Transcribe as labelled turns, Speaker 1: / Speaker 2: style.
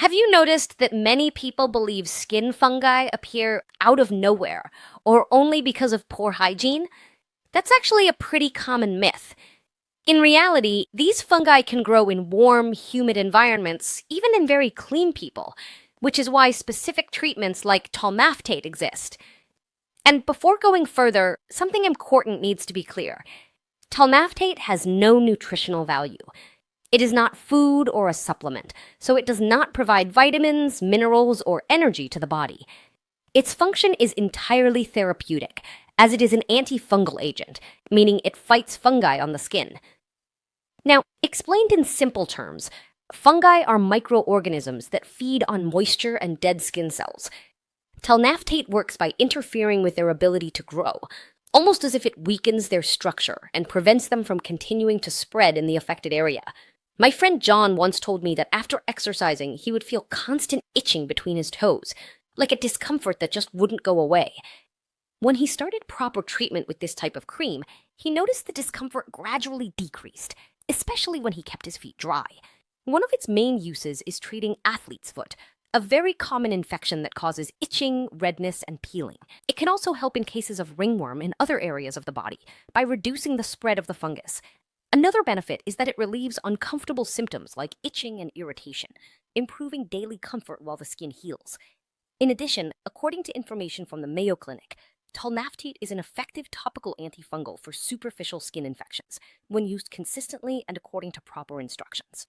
Speaker 1: Have you noticed that many people believe skin fungi appear out of nowhere or only because of poor hygiene? That's actually a pretty common myth. In reality, these fungi can grow in warm, humid environments, even in very clean people, which is why specific treatments like Tolnaftate exist. And before going further, something important needs to be clear. Tolnaftate has no nutritional value. It is not food or a supplement, so it does not provide vitamins, minerals, or energy to the body. Its function is entirely therapeutic, as it is an antifungal agent, meaning it fights fungi on the skin. Now, explained in simple terms, fungi are microorganisms that feed on moisture and dead skin cells. Tolnaftate works by interfering with their ability to grow, almost as if it weakens their structure and prevents them from continuing to spread in the affected area. My friend John once told me that after exercising, he would feel constant itching between his toes, like a discomfort that just wouldn't go away. When he started proper treatment with this type of cream, he noticed the discomfort gradually decreased, especially when he kept his feet dry. One of its main uses is treating athlete's foot, a very common infection that causes itching, redness, and peeling. It can also help in cases of ringworm in other areas of the body by reducing the spread of the fungus. Another benefit is that it relieves uncomfortable symptoms like itching and irritation, improving daily comfort while the skin heals. In addition, according to information from the Mayo Clinic, Tolnaftate is an effective topical antifungal for superficial skin infections when used consistently and according to proper instructions.